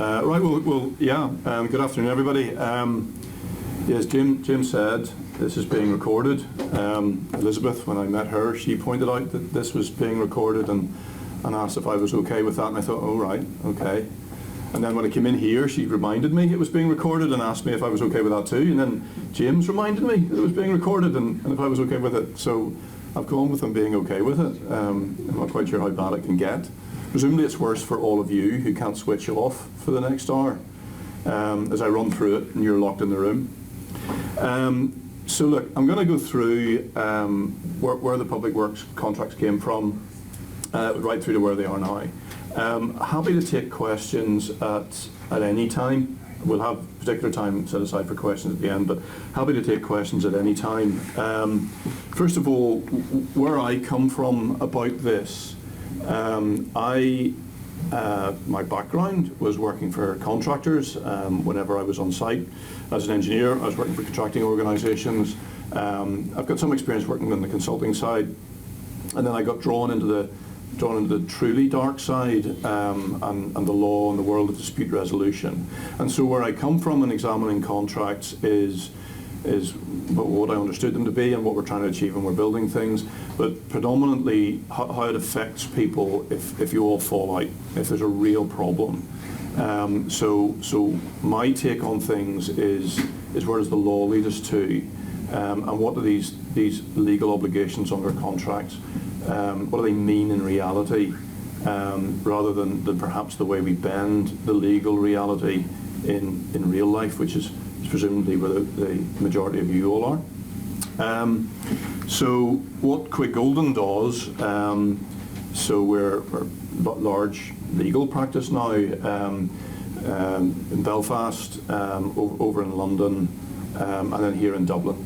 Right, yeah, good afternoon, everybody. Yes, Jim said this is being recorded. Elizabeth, when I met her, she pointed out that this was being recorded and asked if I was okay with that, and I thought, oh, right, okay. And then when I came in here, she reminded me it was being recorded and asked me if I was okay with that too, and then James reminded me that it was being recorded and if I was okay with it. So I've gone with them being okay with it. I'm not quite sure how bad it can get. Presumably it's worse for all of you who can't switch off for the next hour as I run through it and you're locked in the room. So look, I'm going to go through where the public works contracts came from, right through to where they are now. Happy to take questions at any time. We'll have particular time set aside for questions at the end, but happy to take questions at any time. First of all, where I come from about this, my background was working for contractors. Whenever I was on site as an engineer, I was working for contracting organisations. I've got some experience working on the consulting side, and then I got drawn into the truly dark side and the law and the world of dispute resolution. And so where I come from in examining contracts is what I understood them to be and what we're trying to achieve when we're building things, but predominantly how it affects people if you all fall out, if there's a real problem. So my take on things is where does the law lead us to, and what do these legal obligations under contracts, what do they mean in reality, rather than perhaps the way we bend the legal reality in real life, which is presumably where the majority of you all are. So what Quick Golden does, so we're large legal practice now in Belfast, over in London, and then here in Dublin.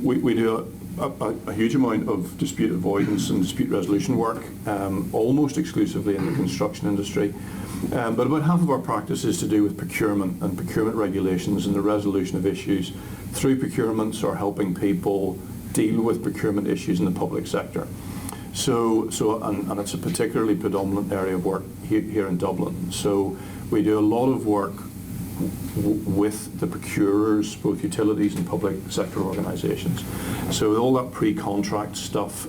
We do a huge amount of dispute avoidance and dispute resolution work, almost exclusively in the construction industry. But about half of our practice is to do with procurement and procurement regulations and the resolution of issues through procurements or helping people deal with procurement issues in the public sector. So and it's a particularly predominant area of work here in Dublin. So we do a lot of work with the procurers, both utilities and public sector organisations. So all that pre-contract stuff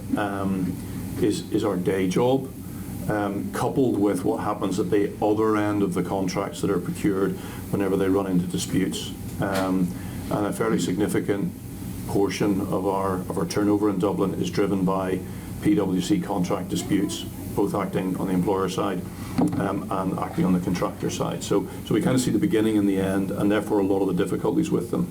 is our day job, coupled with what happens at the other end of the contracts that are procured whenever they run into disputes. And a fairly significant portion of our turnover in Dublin is driven by PwC contract disputes, both acting on the employer side and acting on the contractor side. So we kind of see the beginning and the end, and therefore a lot of the difficulties with them.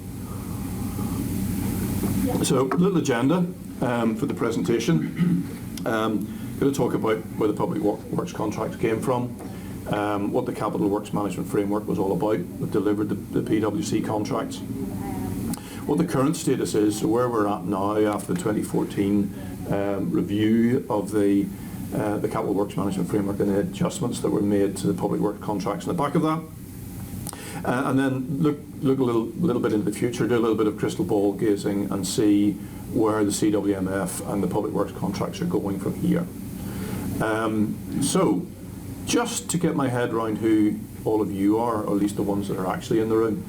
So a little agenda for the presentation. Going to talk about where the public works contract came from, what the Capital Works Management Framework was all about that delivered the PwC contracts, what the current status is, so where we're at now after the 2014 review of the Capital Works Management Framework and the adjustments that were made to the public works contracts in the back of that. And then look a little bit into the future, do a little bit of crystal ball gazing and see where the CWMF and the public works contracts are going from here. So just to get my head around who all of you are, or at least the ones that are actually in the room.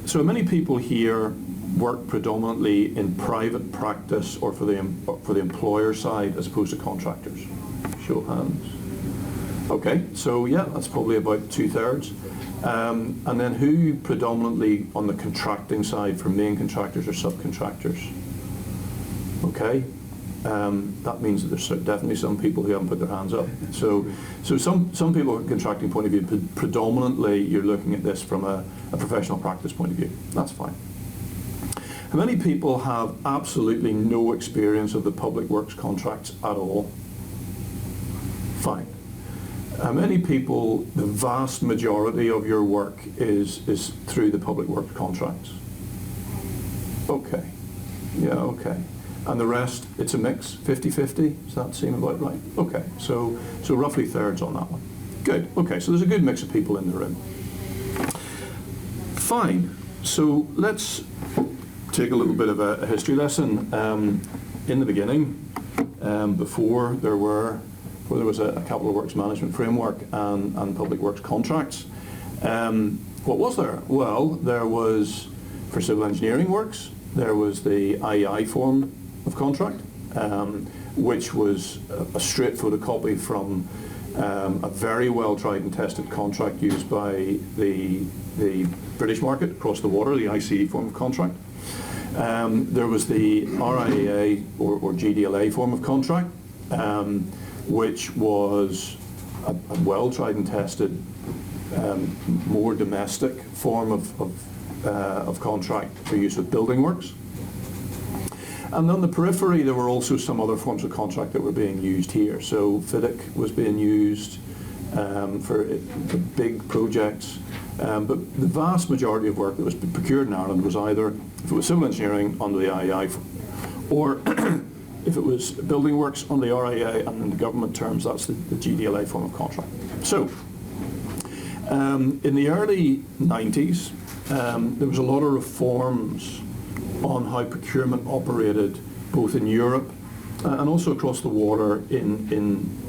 So many people here work predominantly in private practice or for the employer side as opposed to contractors. Show of hands. Okay, so yeah, that's probably about 2/3. And then who predominantly on the contracting side for main contractors or subcontractors? Okay, that means that there's definitely some people who haven't put their hands up. So some people from a contracting point of view, predominantly you're looking at this from a professional practice point of view. That's fine. How many people have absolutely no experience of the public works contracts at all? Fine. How many people, the vast majority of your work is through the public works contracts? Okay. Yeah, okay. And the rest, it's a mix, 50-50? Does that seem about right? Okay, so roughly thirds on that one. Good, okay, so there's a good mix of people in the room. Fine, so let's take a little bit of a history lesson. In the beginning, before there were where there was a capital works management framework and public works contracts. What was there? Well, there was, for civil engineering works, there was the IEI form of contract, which was a straight photocopy from a very well tried and tested contract used by the British market across the water, the ICE form of contract. There was the RIAA or GDLA form of contract, which was a well tried and tested, more domestic form of contract for use with building works. And on the periphery, there were also some other forms of contract that were being used here. So FIDIC was being used for big projects, but the vast majority of work that was procured in Ireland was either, if it was civil engineering, under the IEI, or if it was building works on the RIA, and in the government terms, that's the GDLA form of contract. So, in the early 90s, there was a lot of reforms on how procurement operated both in Europe and also across the water in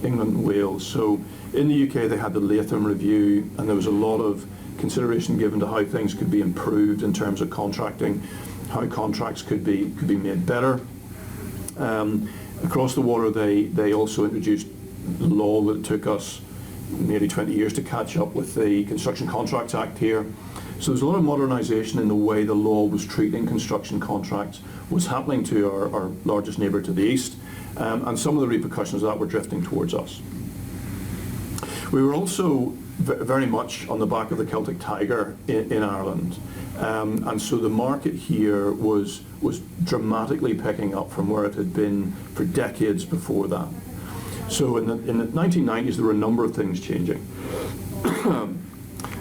England and Wales. So in the UK they had the Latham Review, and there was a lot of consideration given to how things could be improved in terms of contracting, how contracts could be made better. Across the water they also introduced law that took us nearly 20 years to catch up with the Construction Contracts Act here. So there's a lot of modernisation in the way the law was treating construction contracts, was happening to our largest neighbour to the east, and some of the repercussions of that were drifting towards us. We were also very much on the back of the Celtic Tiger in Ireland, and so the market here was dramatically picking up from where it had been for decades before that. So in the 1990s there were a number of things changing.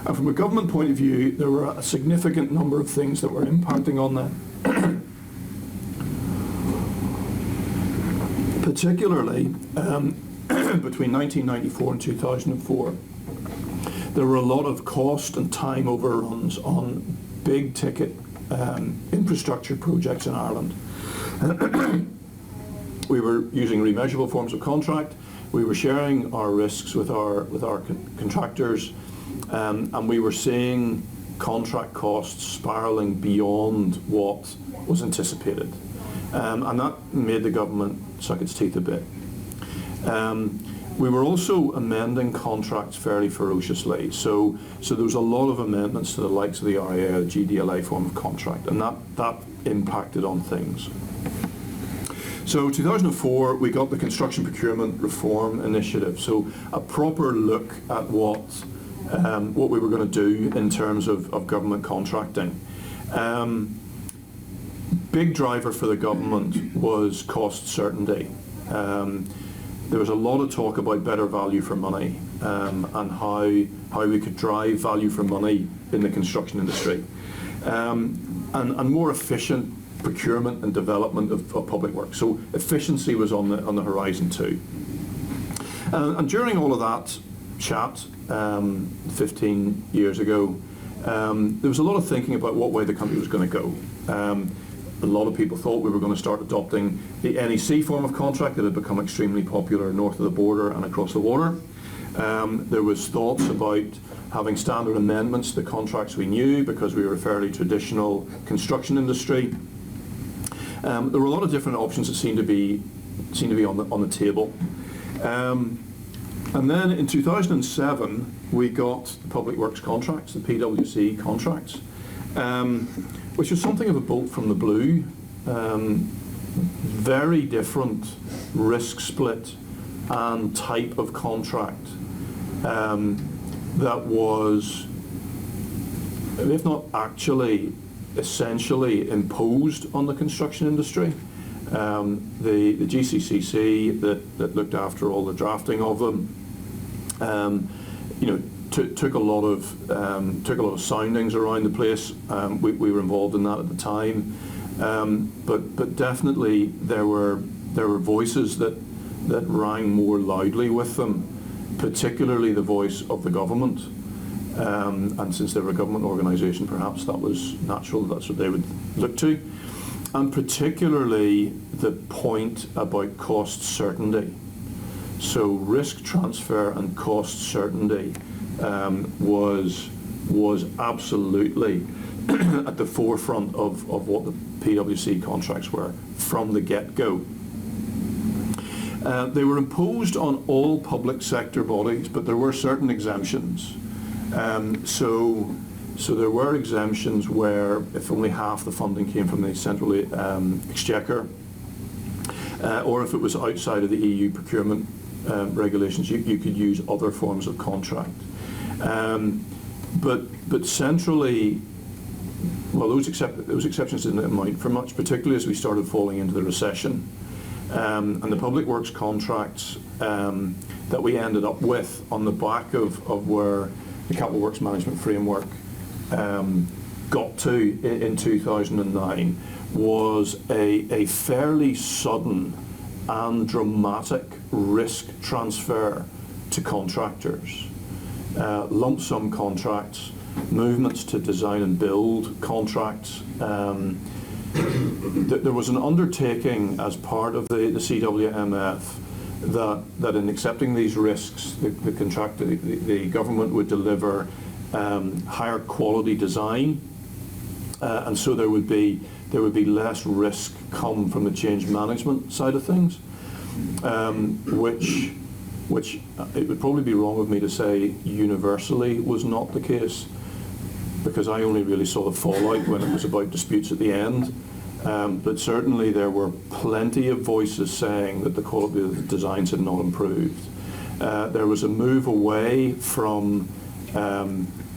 And from a government point of view, there were a significant number of things that were impacting on that. Particularly between 1994 and 2004, there were a lot of cost and time overruns on big ticket infrastructure projects in Ireland. We were using remeasurable forms of contract. We were sharing our risks with our contractors. And we were seeing contract costs spiralling beyond what was anticipated. And that made the government suck its teeth a bit. We were also amending contracts fairly ferociously. So there was a lot of amendments to the likes of the RIA, the GDLA form of contract, and that impacted on things. So 2004, we got the Construction Procurement Reform Initiative. So a proper look at what we were going to do in terms of government contracting. Big driver for the government was cost certainty. There was a lot of talk about better value for money, and how we could drive value for money in the construction industry, and more efficient procurement and development of public work. So efficiency was on the horizon too. And during all of that chat 15 years ago, there was a lot of thinking about what way the country was going to go. A lot of people thought we were going to start adopting the NEC form of contract that had become extremely popular north of the border and across the water. There was thoughts about having standard amendments to the contracts we knew because we were a fairly traditional construction industry. There were a lot of different options that seemed to be on the table. And then in 2007, we got the Public Works contracts, the PWC contracts, which was something of a bolt from the blue. Very different risk split and type of contract that was, if not actually, essentially imposed on the construction industry. The GCCC that looked after all the drafting of them, took a lot of soundings around the place. We were involved in that at the time, but definitely there were voices that rang more loudly with them, particularly the voice of the government. And since they were a government organisation, perhaps that was natural. That's what they would look to. And particularly the point about cost certainty. So risk transfer and cost certainty was absolutely at the forefront of what the PwC contracts were from the get-go. They were imposed on all public sector bodies, but there were certain exemptions. So there were exemptions where if only half the funding came from the central exchequer, or if it was outside of the EU procurement regulations, you could use other forms of contract. But centrally, well, those exceptions didn't amount for much, particularly as we started falling into the recession. And the public works contracts that we ended up with on the back of where the capital works management framework got to in 2009 was a fairly sudden and dramatic risk transfer to contractors. Lump sum contracts, movements to design and build contracts. There was an undertaking as part of the CWMF that in accepting these risks, the government would deliver higher quality design, and so there would be less risk come from the change management side of things, which it would probably be wrong of me to say universally was not the case, because I only really saw the fallout when it was about disputes at the end. But certainly there were plenty of voices saying that the quality of the designs had not improved. There was a move away from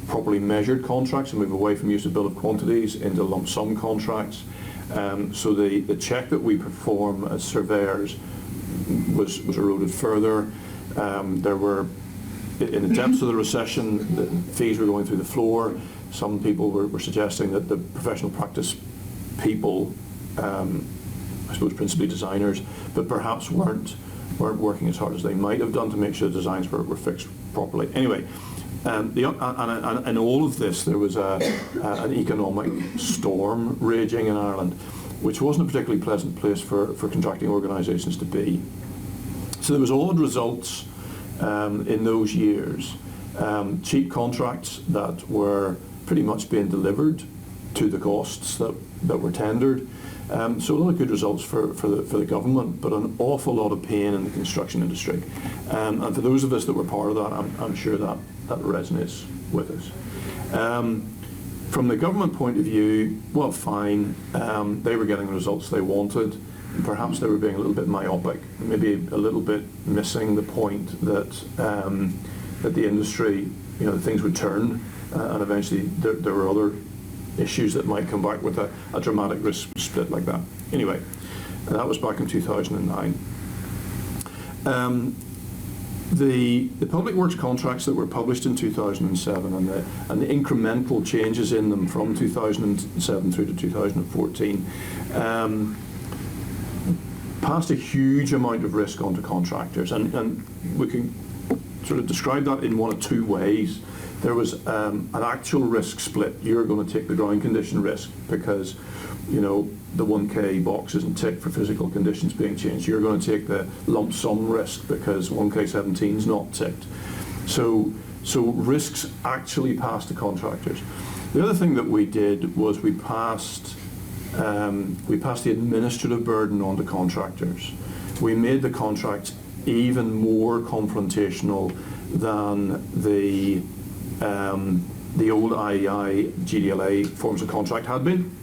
properly measured contracts, a move away from use of bill of quantities into lump sum contracts. So the check that we perform as surveyors was eroded further. There were, in the depths of the recession, the fees were going through the floor. Some people were suggesting that the professional practice people, I suppose principally designers, but perhaps weren't working as hard as they might have done to make sure the designs were fixed properly. Anyway, and in all of this, there was an economic storm raging in Ireland, which wasn't a particularly pleasant place for contracting organisations to be. So there was odd results in those years. Cheap contracts that were pretty much being delivered to the costs that were tendered. So a lot of good results for the government, but an awful lot of pain in the construction industry. And for those of us that were part of that, I'm sure that resonates with us. From the government point of view, well, fine. They were getting the results they wanted. Perhaps they were being a little bit myopic, maybe a little bit missing the point that the industry, things would turn, and eventually there were other issues that might come back with a dramatic risk split like that. Anyway, that was back in 2009. The public works contracts that were published in 2007 and the incremental changes in them from 2007 through to 2014 passed a huge amount of risk onto contractors, and we can sort of describe that in one of two ways. There was an actual risk split. You're going to take the ground condition risk because, the 1K box isn't ticked for physical conditions being changed. You're going to take the lump sum risk because 1K17 is not ticked. So risks actually passed to contractors. The other thing that we did was we passed the administrative burden on to contractors. We made the contracts even more confrontational than the old IEI, GDLA forms of contract had been,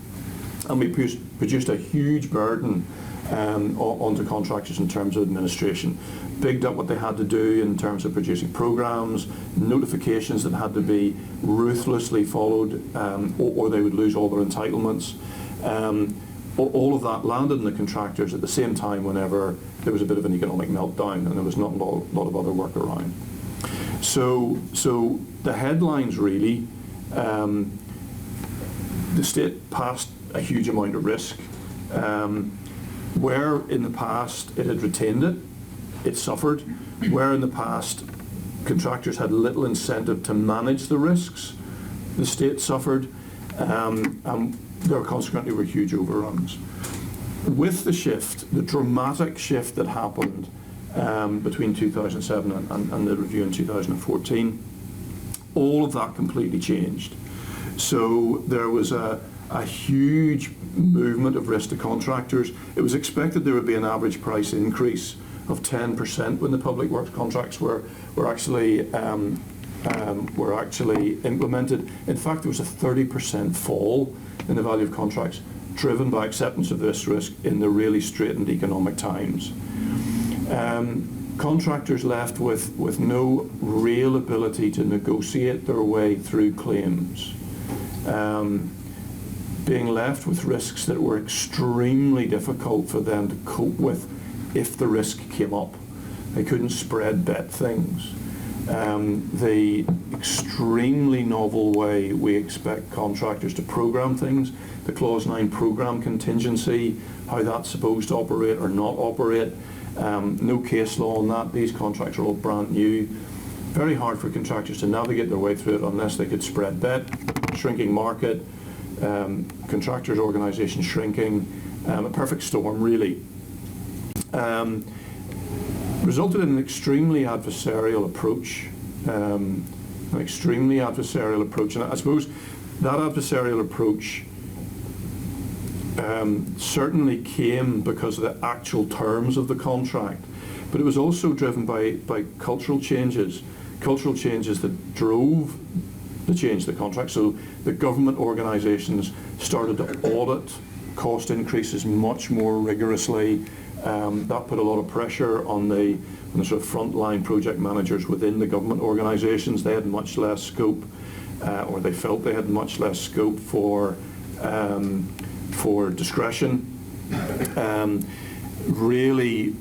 and we produced a huge burden onto contractors in terms of administration. Bigged up what they had to do in terms of producing programs, notifications that had to be ruthlessly followed, or they would lose all their entitlements. All of that landed on the contractors at the same time whenever there was a bit of an economic meltdown and there was not a lot of other work around. So the headlines really, the state passed a huge amount of risk. Where in the past it had retained it suffered. Where in the past contractors had little incentive to manage the risks, the state suffered. There consequently were huge overruns. With the shift, the dramatic shift that happened between 2007 and the review in 2014. All of that completely changed. So there was a huge movement of risk to contractors. It was expected there would be an average price increase of 10% when the public works contracts were actually implemented. In fact, there was a 30% fall in the value of contracts, driven by acceptance of this risk in the really straitened economic times. Contractors left with no real ability to negotiate their way through claims, being left with risks that were extremely difficult for them to cope with if the risk came up. They couldn't spread bet things. The extremely novel way we expect contractors to program things, the Clause 9 program contingency, how that's supposed to operate or not operate, no case law on that. These contracts are all brand new. Very hard for contractors to navigate their way through it unless they could spread bet, shrinking market, contractors' organisations shrinking, a perfect storm really. Resulted in an extremely adversarial approach, and I suppose that adversarial approach certainly came because of the actual terms of the contract, but it was also driven by cultural changes that drove the change to the contract. So the government organisations started to audit cost increases much more rigorously. That put a lot of pressure on the sort of frontline project managers within the government organisations. They had much less scope, or they felt they had much less scope for discretion. Really,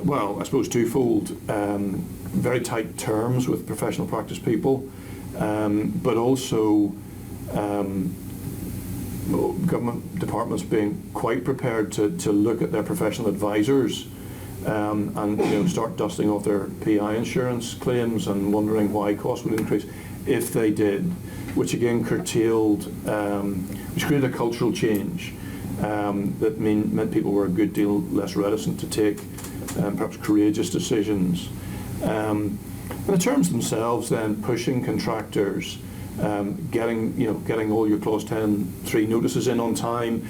well, I suppose twofold. Very tight terms with professional practice people, but also government departments being quite prepared to look at their professional advisors and start dusting off their PI insurance claims and wondering why costs would increase if they did, which again curtailed, which created a cultural change that meant people were a good deal less reticent to take perhaps courageous decisions. And the terms themselves then pushing contractors, getting all your Clause 10.3 notices in on time,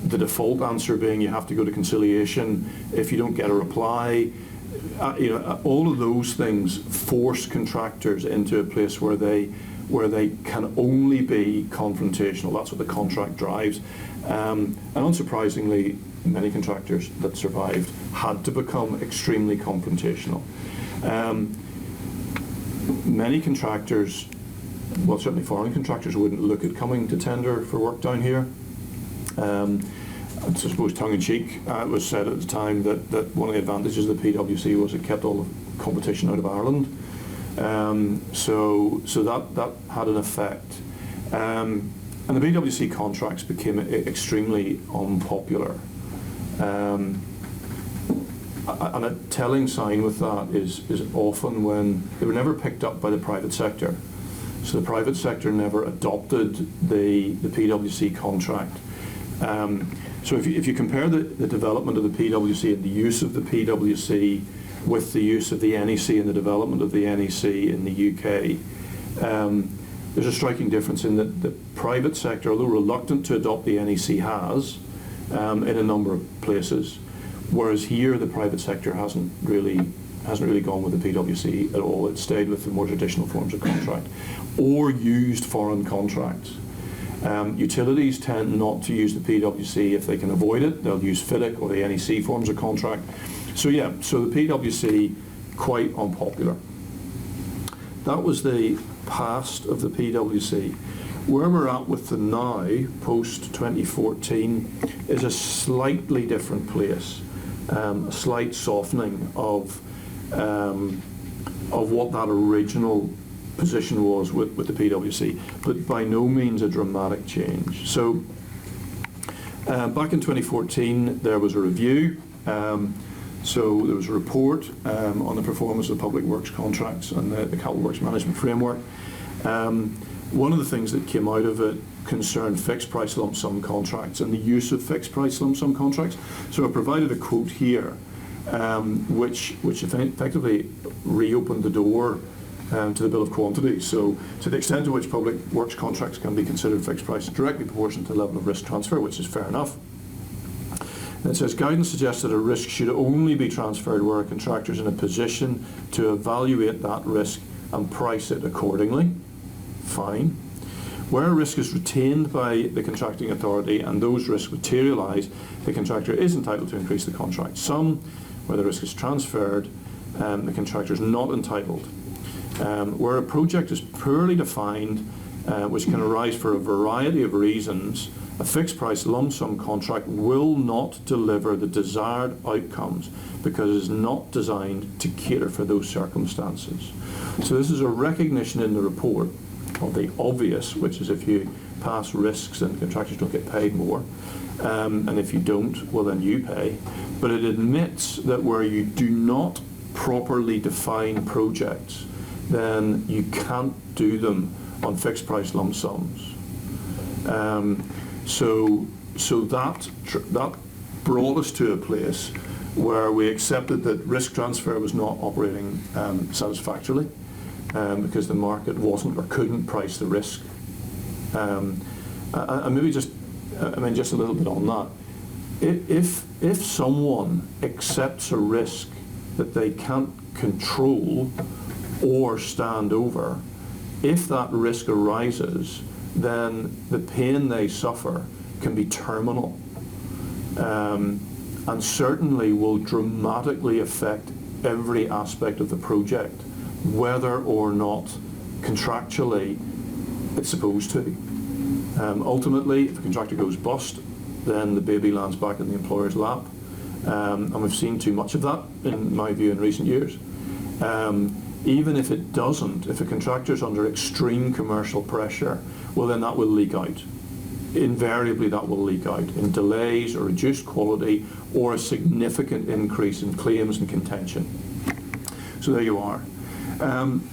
the default answer being you have to go to conciliation if you don't get a reply. All of those things force contractors into a place where they can only be confrontational. That's what the contract drives. And unsurprisingly, many contractors that survived had to become extremely confrontational. Many contractors, well, certainly foreign contractors, wouldn't look at coming to tender for work down here. I suppose tongue-in-cheek, it was said at the time that one of the advantages of the PwC was it kept all the competition out of Ireland. So that had an effect. And the PwC contracts became extremely unpopular. And a telling sign with that is often when they were never picked up by the private sector. So the private sector never adopted the PwC contract. So if you compare the development of the PwC and the use of the PwC with the use of the NEC and the development of the NEC in the UK, there's a striking difference in that the private sector, although reluctant to adopt the NEC, has in a number of places, whereas here the private sector hasn't really gone with the PwC at all. It stayed with the more traditional forms of contract or used foreign contracts. Utilities tend not to use the PwC if they can avoid it. They'll use FIDIC or the NEC forms of contract. So the PwC, quite unpopular. That was the past of the PwC. Where we're at with the now, post 2014, is a slightly different place, a slight softening of what that original position was with the PwC, but by no means a dramatic change. So back in 2014 there was a review, so there was a report on the performance of public works contracts and the capital works management framework. One of the things that came out of it concerned fixed price lump sum contracts and the use of fixed price lump sum contracts. So I provided a quote here which effectively reopened the door to the bill of quantities. So to the extent to which public works contracts can be considered fixed price, directly proportionate to the level of risk transfer, which is fair enough. And it says guidance suggests that a risk should only be transferred where a contractor is in a position to evaluate that risk and price it accordingly. Fine. Where a risk is retained by the contracting authority and those risks materialise, the contractor is entitled to increase the contract sum. Where the risk is transferred, the contractor is not entitled. Where a project is poorly defined, which can arise for a variety of reasons, a fixed price lump sum contract will not deliver the desired outcomes because it is not designed to cater for those circumstances. So this is a recognition in the report of the obvious, which is if you pass risks then contractors don't get paid more, and if you don't, well then you pay. But it admits that where you do not properly define projects, then you can't do them on fixed price lump sums. So that brought us to a place where we accepted that risk transfer was not operating satisfactorily because the market wasn't or couldn't price the risk. And maybe just a little bit on that. If someone accepts a risk that they can't control or stand over, if that risk arises, then the pain they suffer can be terminal, and certainly will dramatically affect every aspect of the project, whether or not contractually it's supposed to. Ultimately, if a contractor goes bust, then the baby lands back in the employer's lap, and we've seen too much of that, in my view, in recent years. Even if it doesn't, if a contractor's under extreme commercial pressure, well then that will leak out. Invariably that will leak out in delays or reduced quality or a significant increase in claims and contention. So there you are.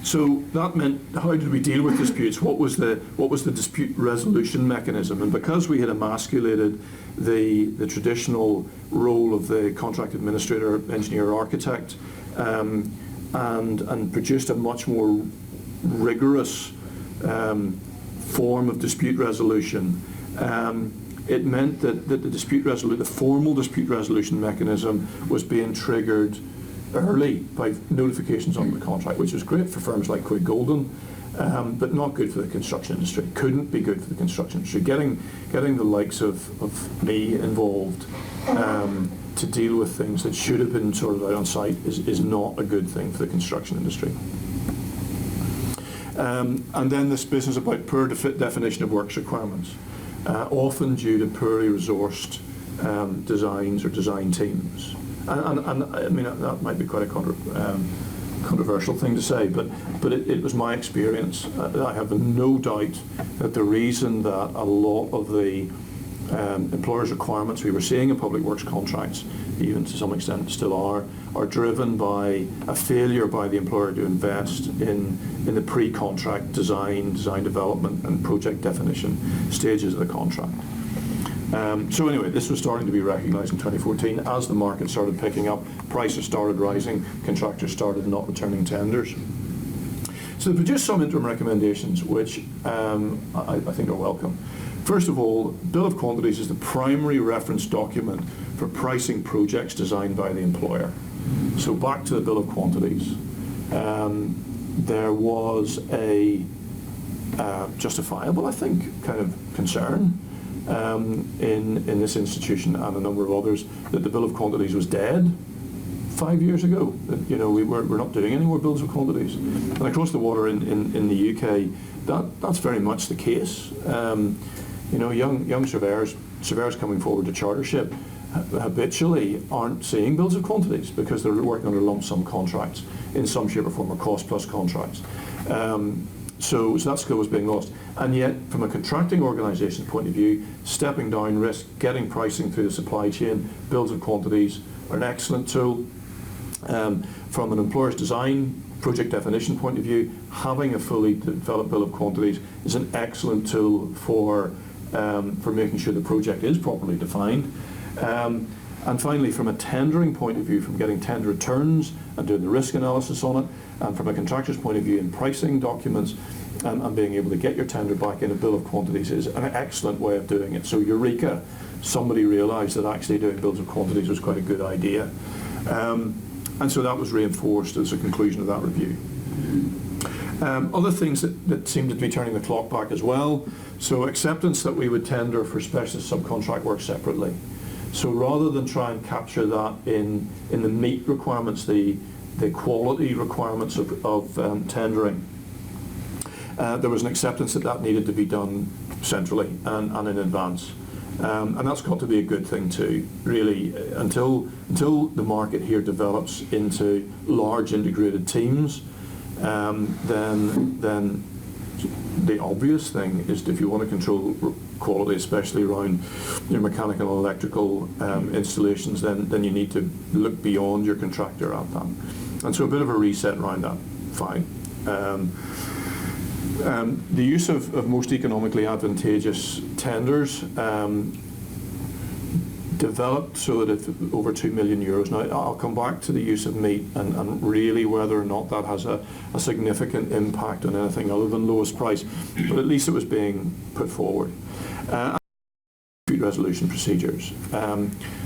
So that meant, how did we deal with disputes? What was the dispute resolution mechanism? And because we had emasculated the traditional role of the contract administrator, engineer, architect, and produced a much more rigorous form of dispute resolution, it meant that the formal dispute resolution mechanism was being triggered early by notifications on the contract, which was great for firms like Quig Golden, but not good for the construction industry. Couldn't be good for the construction industry. Getting the likes of me involved to deal with things that should have been sorted out on site is not a good thing for the construction industry. And then this business about poor definition of works requirements, often due to poorly resourced designs or design teams. And I mean, that might be quite a controversial thing to say, but it was my experience. I have no doubt that the reason that a lot of the employers' requirements we were seeing in public works contracts, even to some extent still are driven by a failure by the employer to invest in the pre-contract design development and project definition stages of the contract. So anyway, this was starting to be recognised in 2014 as the market started picking up, prices started rising, contractors started not returning tenders. So they produced some interim recommendations which I think are welcome. First of all, Bill of Quantities is the primary reference document for pricing projects designed by the employer. So back to the Bill of Quantities. There was a justifiable, I think, kind of concern in this institution and a number of others that the Bill of Quantities was dead 5 years ago. That, you know, we're not doing any more bills of quantities. And across the water in the UK, that's very much the case. You know, young surveyors coming forward to chartership habitually aren't seeing bills of quantities because they're working under lump sum contracts in some shape or form, or cost plus contracts. So that skill was being lost. And yet, from a contracting organisation's point of view, stepping down risk, getting pricing through the supply chain, bills of quantities are an excellent tool. From an employer's design project definition point of view, having a fully developed bill of quantities is an excellent tool for making sure the project is properly defined. And finally, from a tendering point of view, from getting tender returns and doing the risk analysis on it, and from a contractor's point of view in pricing documents, and being able to get your tender back in a bill of quantities is an excellent way of doing it. So eureka, somebody realised that actually doing bills of quantities was quite a good idea. And so that was reinforced as a conclusion of that review. Other things that seemed to be turning the clock back as well. So acceptance that we would tender for specialist subcontract work separately. So rather than try and capture that in the meat requirements, the quality requirements of tendering, there was an acceptance that needed to be done centrally and in advance. And that's got to be a good thing too, really, until the market here develops into large integrated teams. Then the obvious thing is, if you want to control quality, especially around your mechanical and electrical installations, then you need to look beyond your contractor at that. And so a bit of a reset around that, fine. The use of most economically advantageous tenders developed so that it's over €2 million. Now, I'll come back to the use of meat and really whether or not that has a significant impact on anything other than lowest price, but at least it was being put forward. Dispute resolution procedures.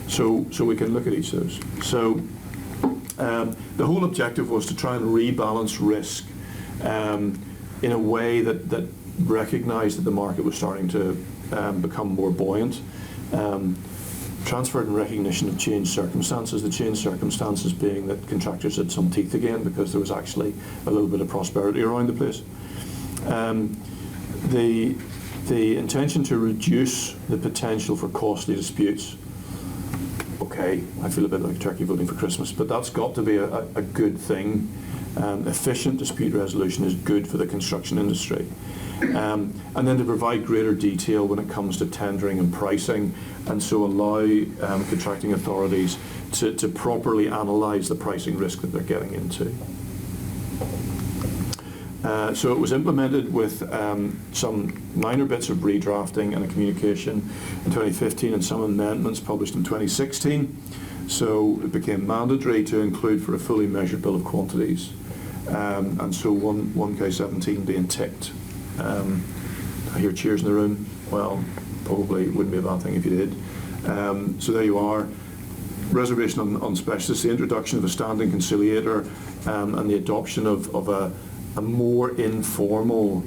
So we can look at each of those. So the whole objective was to try and rebalance risk in a way that recognised that the market was starting to become more buoyant. Transferred in recognition of changed circumstances, the changed circumstances being that contractors had some teeth again because there was actually a little bit of prosperity around the place. The intention to reduce the potential for costly disputes. Okay, I feel a bit like a turkey voting for Christmas, but that's got to be a good thing. Efficient dispute resolution is good for the construction industry. And then to provide greater detail when it comes to tendering and pricing, and so allow contracting authorities to properly analyse the pricing risk that they're getting into. So it was implemented with some minor bits of redrafting and a communication in 2015 and some amendments published in 2016. So it became mandatory to include for a fully measured bill of quantities. And so 1K17 being ticked. I hear cheers in the room. Well, probably wouldn't be a bad thing if you did. So there you are. Reservation on specialists, the introduction of a standing conciliator, and the adoption of a more informal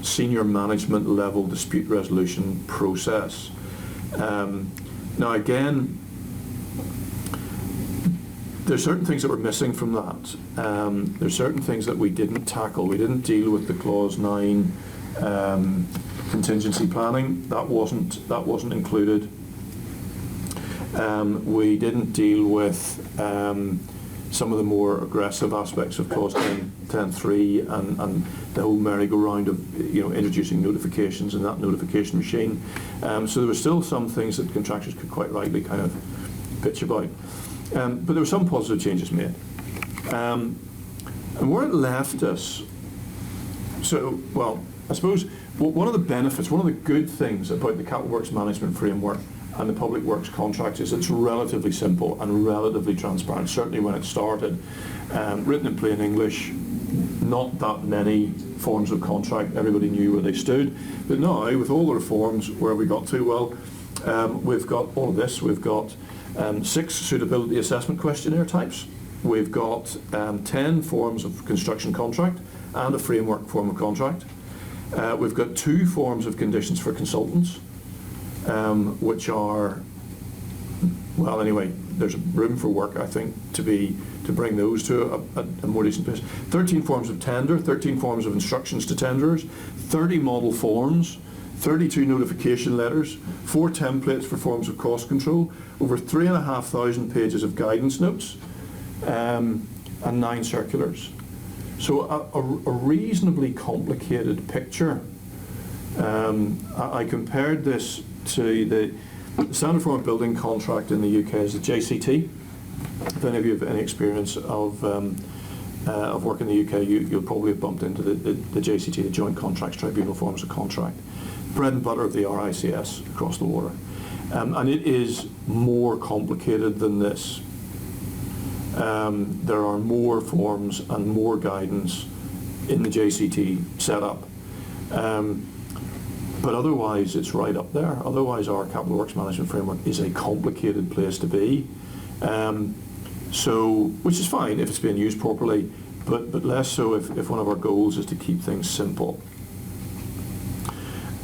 senior management level dispute resolution process. Now again, there's certain things that were missing from that. There's certain things that we didn't tackle. We didn't deal with the Clause 9 contingency planning. That wasn't included. We didn't deal with some of the more aggressive aspects of Clause 10.3 and the whole merry-go-round of introducing notifications in that notification machine. So there were still some things that contractors could quite rightly kind of bitch about. But there were some positive changes made. And where it left us, I suppose one of the benefits, one of the good things about the Capital Works Management Framework and the Public Works contracts is it's relatively simple and relatively transparent, certainly when it started. Written in plain English, not that many forms of contract, everybody knew where they stood. But now, with all the reforms, where have we got to? Well, we've got all of this. We've got 6 suitability assessment questionnaire types. We've got 10 forms of construction contract and a framework form of contract. We've got 2 forms of conditions for consultants, which are, well, anyway, there's room for work, I think, to bring those to a more decent place. 13 forms of tender, 13 forms of instructions to tenderers, 30 model forms, 32 notification letters, 4 templates for forms of cost control, over 3,500 pages of guidance notes, and 9 circulars. So a reasonably complicated picture. I compared this to the standard form of building contract in the UK is the JCT. If any of you have any experience of work in the UK, you'll probably have bumped into the JCT, the Joint Contracts Tribunal Forms of Contract. Bread and butter of the RICS across the water. And it is more complicated than this. There are more forms and more guidance in the JCT setup. But otherwise, it's right up there. Otherwise, our capital works management framework is a complicated place to be. Which is fine if it's being used properly, but less so if one of our goals is to keep things simple.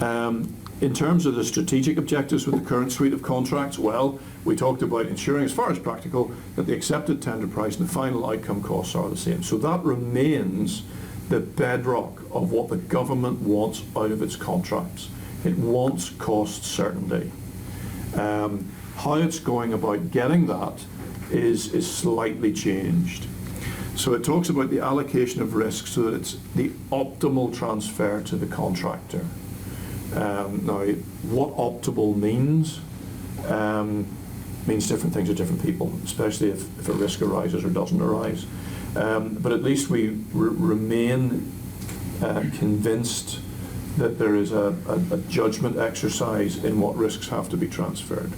In terms of the strategic objectives with the current suite of contracts, well, we talked about ensuring as far as practical that the accepted tender price and the final outcome costs are the same. So that remains the bedrock of what the government wants out of its contracts. It wants cost certainty. How it's going about getting that is slightly changed. So it talks about the allocation of risk so that it's the optimal transfer to the contractor. Now, what optimal means different things to different people, especially if a risk arises or doesn't arise. But at least we remain convinced that there is a judgment exercise in what risks have to be transferred.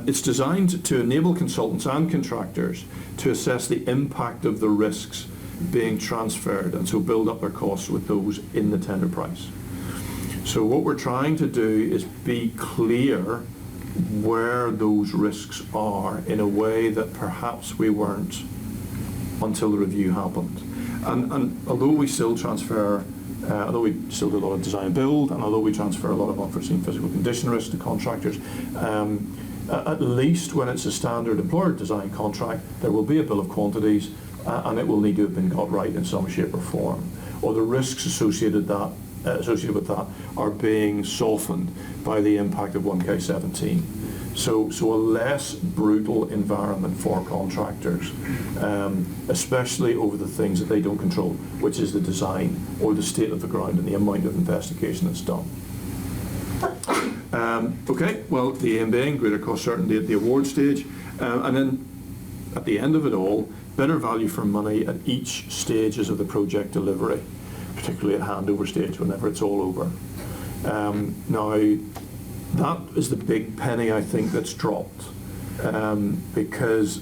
It's designed to enable consultants and contractors to assess the impact of the risks being transferred, and so build up their costs with those in the tender price. So what we're trying to do is be clear where those risks are in a way that perhaps we weren't until the review happened. And although we still transfer, although we still do a lot of design and build, and although we transfer a lot of unforeseen physical condition risk to contractors, at least when it's a standard employer design contract, there will be a bill of quantities, and it will need to have been got right in some shape or form, or the risks associated with that are being softened by the impact of 1K17. So a less brutal environment for contractors, especially over the things that they don't control, which is the design or the state of the ground and the amount of investigation that's done. Okay, well, the aim being greater cost certainty at the award stage, and then at the end of it all, better value for money at each stages of the project delivery, particularly at handover stage whenever it's all over. Now, that is the big penny I think that's dropped, because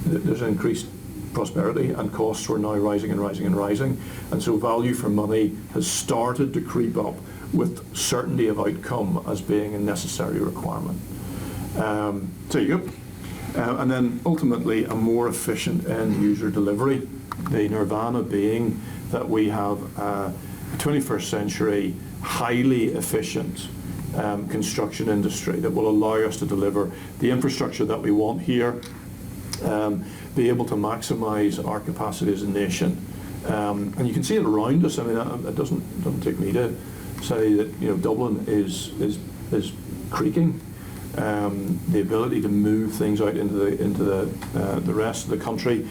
there's an increased prosperity and costs were now rising and rising and rising, and so value for money has started to creep up with certainty of outcome as being a necessary requirement. So you go. And then ultimately a more efficient end user delivery, the nirvana being that we have a 21st century highly efficient construction industry that will allow us to deliver the infrastructure that we want here, be able to maximize our capacity as a nation. And you can see it around us. I mean, it doesn't take me to say that Dublin is creaking. The ability to move things out into the rest of the country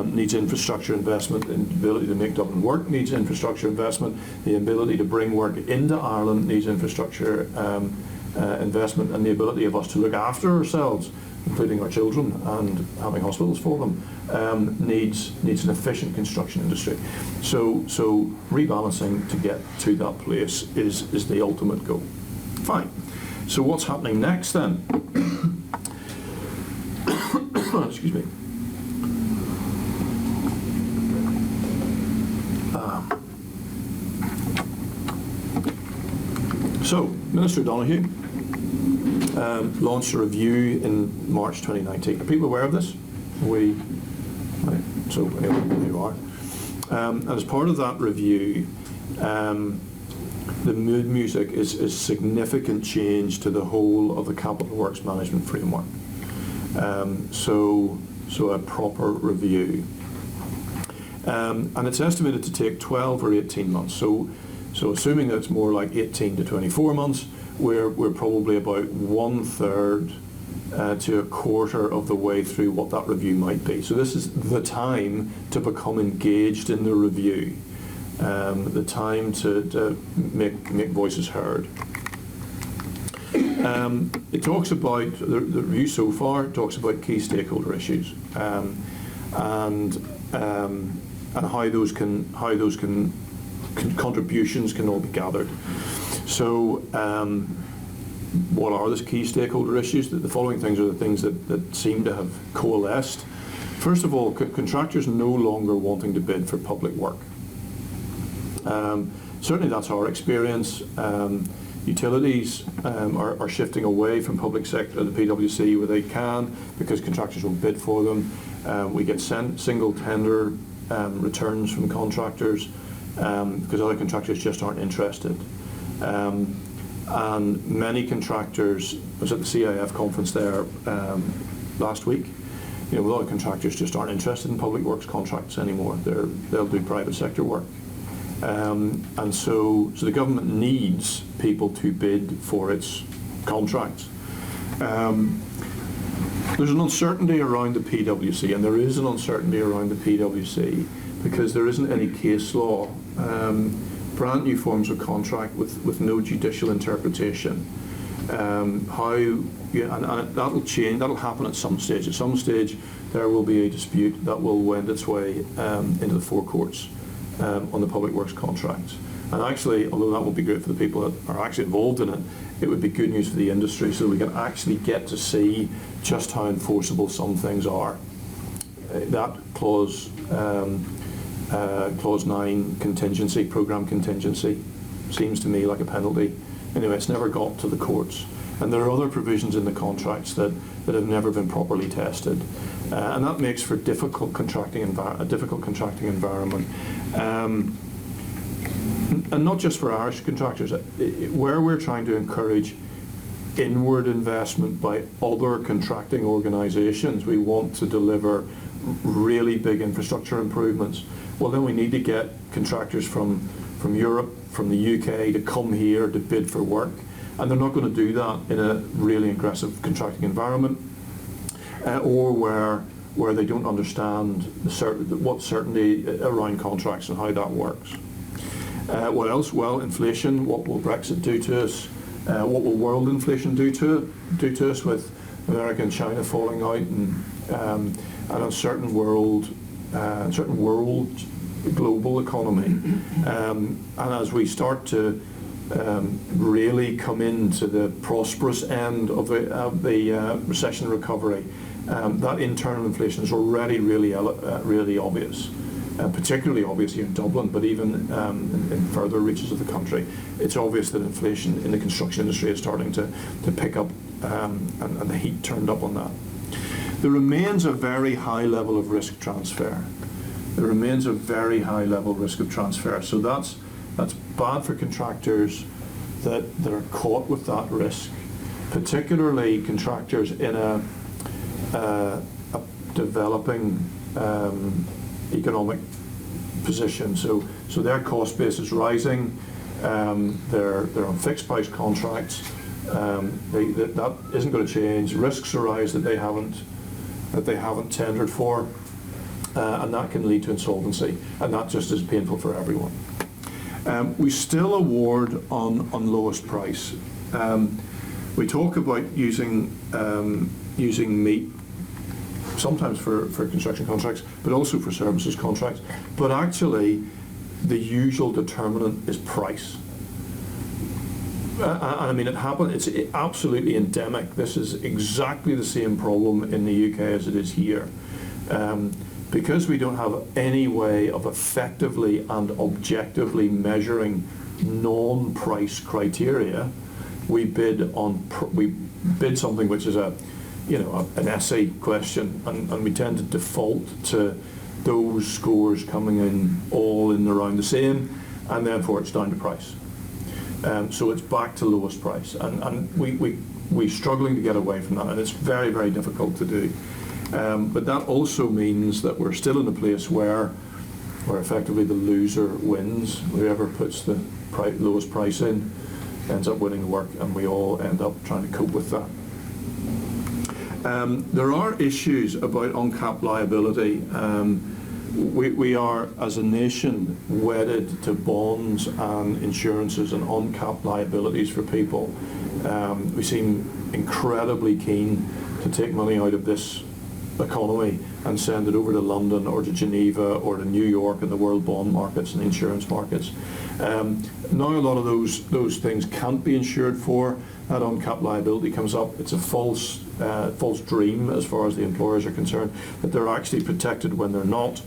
needs infrastructure investment, and the ability to make Dublin work needs infrastructure investment. The ability to bring work into Ireland needs infrastructure investment, and the ability of us to look after ourselves, including our children and having hospitals for them, needs an efficient construction industry. So rebalancing to get to that place is the ultimate goal. Fine. So what's happening next then? Excuse me. So Minister Donoghue launched a review in March 2019. Are people aware of this? Right. So anyway, you are. And as part of that review, the mood music is significant change to the whole of the capital works management framework. So a proper review. And it's estimated to take 12 or 18 months. So assuming that it's more like 18 to 24 months, we're probably about 1/3 to 1/4 of the way through what that review might be. So this is the time to become engaged in the review. The time to make voices heard. It talks about, the review so far talks about key stakeholder issues, and how those contributions can all be gathered. So what are the key stakeholder issues? The following things are the things that seem to have coalesced. First of all, contractors no longer wanting to bid for public work. Certainly that's our experience. Utilities are shifting away from public sector, the PwC, where they can, because contractors will bid for them. We get single tender returns from contractors because other contractors just aren't interested. And many contractors, I was at the CIF conference there last week, a lot of contractors just aren't interested in public works contracts anymore. They'll do private sector work. And so the government needs people to bid for its contracts. There's an uncertainty around the PwC, and there is an uncertainty around the PwC because there isn't any case law. Brand new forms of contract with no judicial interpretation. And that'll change. That'll happen at some stage. At some stage, there will be a dispute that will wend its way into the forecourts on the public works contracts. And actually, although that will be great for the people that are actually involved in it, it would be good news for the industry, so we can actually get to see just how enforceable some things are. That clause 9 contingency, programme contingency, seems to me like a penalty. Anyway, it's never got to the courts. And there are other provisions in the contracts that have never been properly tested. And that makes for a difficult contracting environment. And not just for Irish contractors, where we're trying to encourage inward investment by other contracting organisations, we want to deliver really big infrastructure improvements. Well, then we need to get contractors from Europe, from the UK to come here to bid for work. And they're not going to do that in a really aggressive contracting environment or where they don't understand what certainty around contracts and how that works. What else? Well, inflation. What will Brexit do to us? What will world inflation do to us with America and China falling out and an uncertain world global economy? And as we start to really come into the prosperous end of the recession recovery, that internal inflation is already really obvious. Particularly obvious here in Dublin, but even in further reaches of the country, it's obvious that inflation in the construction industry is starting to pick up, and the heat turned up on that. There remains a very high level of risk transfer. There remains a very high level of risk of transfer. So that's bad for contractors that are caught with that risk, particularly contractors in a developing economic position. So their cost base is rising. They're on fixed price contracts. That isn't going to change. Risks arise that they haven't tendered for, and that can lead to insolvency, and that just is painful for everyone. We still award on lowest price. We talk about using meat sometimes for construction contracts, but also for services contracts. But actually, the usual determinant is price. I mean, it's absolutely endemic. This is exactly the same problem in the UK as it is here. Because we don't have any way of effectively and objectively measuring non-price criteria, we bid something which is an essay question, and we tend to default to those scores coming in all in around the same, and therefore it's down to price. So it's back to lowest price, and we're struggling to get away from that, and it's very, very difficult to do. But that also means that we're still in a place where effectively the loser wins. Whoever puts the lowest price in ends up winning the work, and we all end up trying to cope with that. There are issues about uncapped liability. We are, as a nation, wedded to bonds and insurances and uncapped liabilities for people. We seem incredibly keen to take money out of this economy and send it over to London or to Geneva or to New York and the world bond markets and the insurance markets. Now a lot of those things can't be insured for. That uncapped liability comes up. It's a false dream as far as the employers are concerned, that they're actually protected when they're not.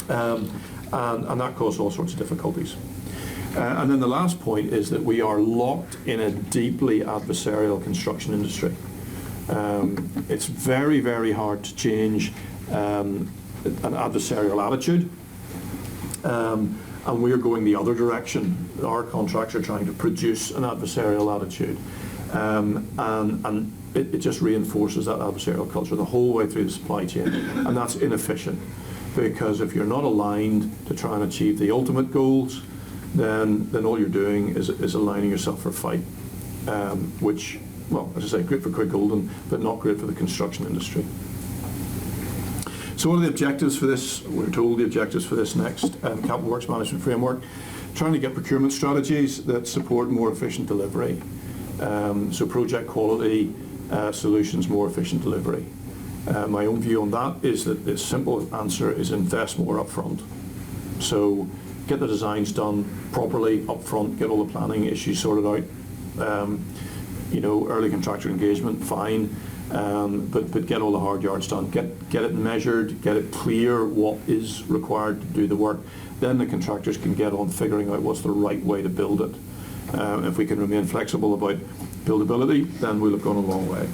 And that causes all sorts of difficulties. And then the last point is that we are locked in a deeply adversarial construction industry. It's very, very hard to change an adversarial attitude. And we're going the other direction. Our contracts are trying to produce an adversarial attitude. And it just reinforces that adversarial culture the whole way through the supply chain. And that's inefficient, because if you're not aligned to try and achieve the ultimate goals, then all you're doing is aligning yourself for a fight, which, well, as I say, great for Quick Golden, but not great for the construction industry. So what are the objectives for this? We're told the objectives for this next Capital Works Management Framework. Trying to get procurement strategies that support more efficient delivery. So project quality solutions, more efficient delivery. My own view on that is that the simple answer is invest more upfront. So get the designs done properly upfront, get all the planning issues sorted out. Early contractor engagement, fine. But get all the hard yards done. Get it measured, get it clear what is required to do the work. Then the contractors can get on figuring out what's the right way to build it. If we can remain flexible about buildability, then we'll have gone a long way.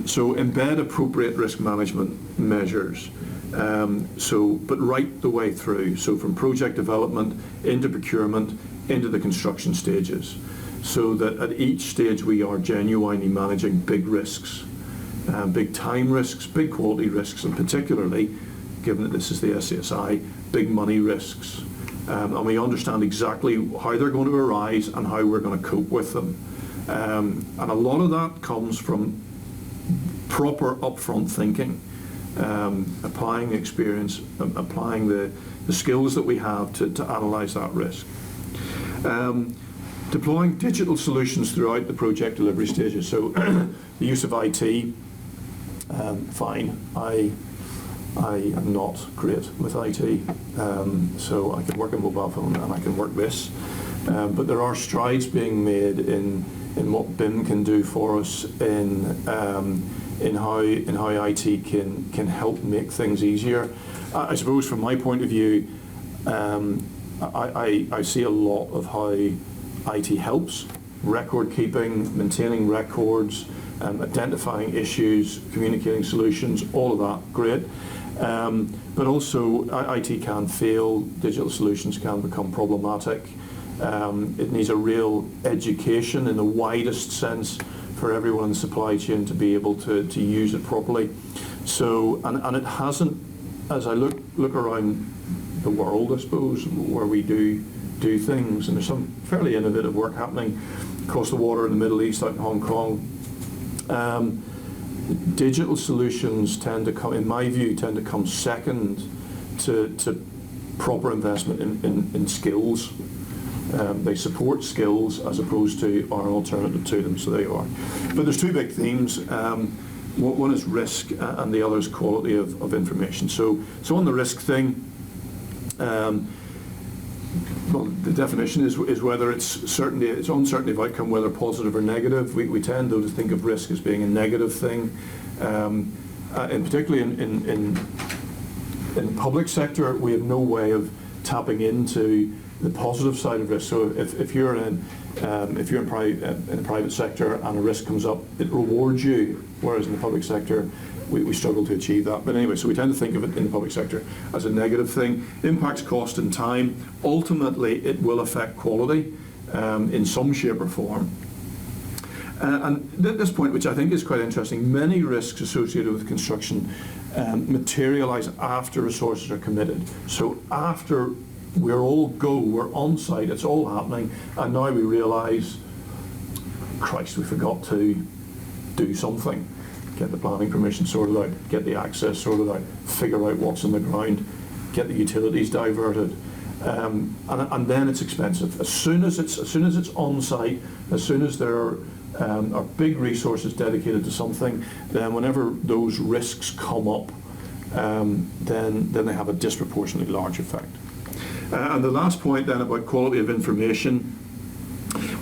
So embed appropriate risk management measures. But right the way through. So from project development into procurement, into the construction stages. So that at each stage we are genuinely managing big risks, big time risks, big quality risks, and particularly, given that this is the SCSI, big money risks. And we understand exactly how they're going to arise and how we're going to cope with them. And a lot of that comes from proper upfront thinking, applying experience, applying the skills that we have to analyse that risk. Deploying digital solutions throughout the project delivery stages. So the use of IT, fine. I am not great with IT, so I can work a mobile phone and I can work this. But there are strides being made in what BIM can do for us, in how IT can help make things easier. I suppose from my point of view, I see a lot of how IT helps, record keeping, maintaining records, identifying issues, communicating solutions, all of that, great. But also IT can fail, digital solutions can become problematic. It needs a real education in the widest sense for everyone in the supply chain to be able to use it properly. So, and it hasn't, as I look around the world, I suppose, where we do things, and there's some fairly innovative work happening across the water in the Middle East, out in Hong Kong. Digital solutions tend to come second to proper investment in skills. They support skills as opposed to are an alternative to them, so there you are. But there's two big themes. One is risk and the other is quality of information. So on the risk thing, well, the definition is whether it's uncertainty of outcome, whether positive or negative. We tend, though, to think of risk as being a negative thing, and particularly in the public sector, we have no way of tapping into the positive side of risk. So if you're in the private sector and a risk comes up, it rewards you, whereas in the public sector, we struggle to achieve that. But anyway, so we tend to think of it in the public sector as a negative thing. Impacts cost and time. Ultimately, it will affect quality in some shape or form. And at this point, which I think is quite interesting, many risks associated with construction materialise after resources are committed. So after we're on site, it's all happening, and now we realise, Christ, we forgot to do something. Get the planning permission sorted out, get the access sorted out, figure out what's in the ground, get the utilities diverted, and then it's expensive. As soon as it's on site, as soon as there are big resources dedicated to something, then whenever those risks come up, then they have a disproportionately large effect. And the last point then about quality of information,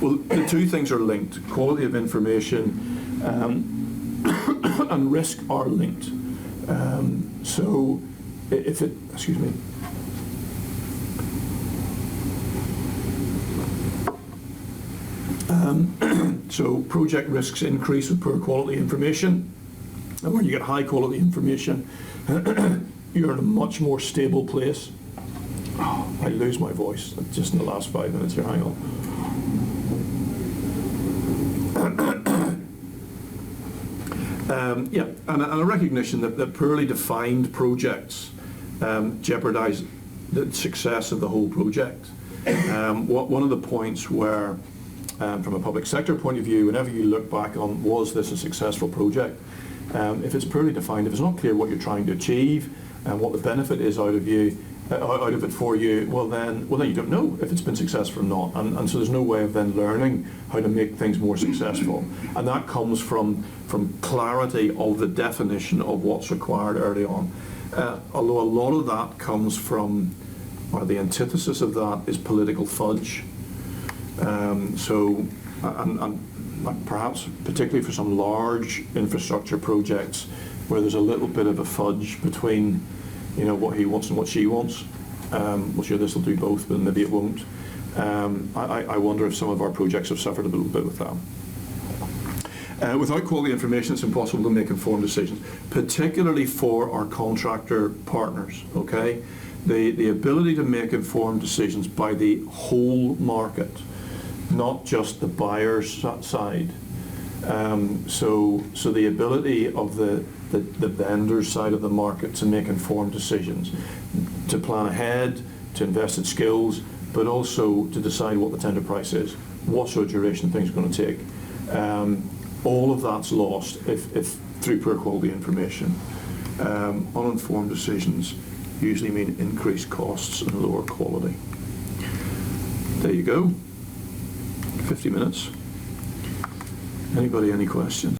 well, the two things are linked. Quality of information and risk are linked. So if it, excuse me. So project risks increase with poor quality information, and when you get high quality information, you're in a much more stable place. Oh, I lose my voice just in the last 5 minutes here, hang on. Yeah, and a recognition that poorly defined projects jeopardize the success of the whole project. One of the points where, from a public sector point of view, whenever you look back on, was this a successful project? If it's poorly defined, if it's not clear what you're trying to achieve and what the benefit is out of it for you, well then you don't know if it's been successful or not, and so there's no way of then learning how to make things more successful, and that comes from clarity of the definition of what's required early on. Although a lot of that comes from, or the antithesis of that is political fudge. So perhaps particularly for some large infrastructure projects where there's a little bit of a fudge between, what he wants and what she wants. Well, sure, this will do both, but maybe it won't. I wonder if some of our projects have suffered a little bit with that. Without quality information, it's impossible to make informed decisions, particularly for our contractor partners. Okay, the ability to make informed decisions by the whole market, not just the buyer's side. So the ability of the vendor's side of the market to make informed decisions, to plan ahead, to invest in skills, but also to decide what the tender price is, what sort of duration things are going to take. All of that's lost if through poor quality information. Uninformed decisions usually mean increased costs and lower quality. There you go. 50 minutes. Anybody, any questions?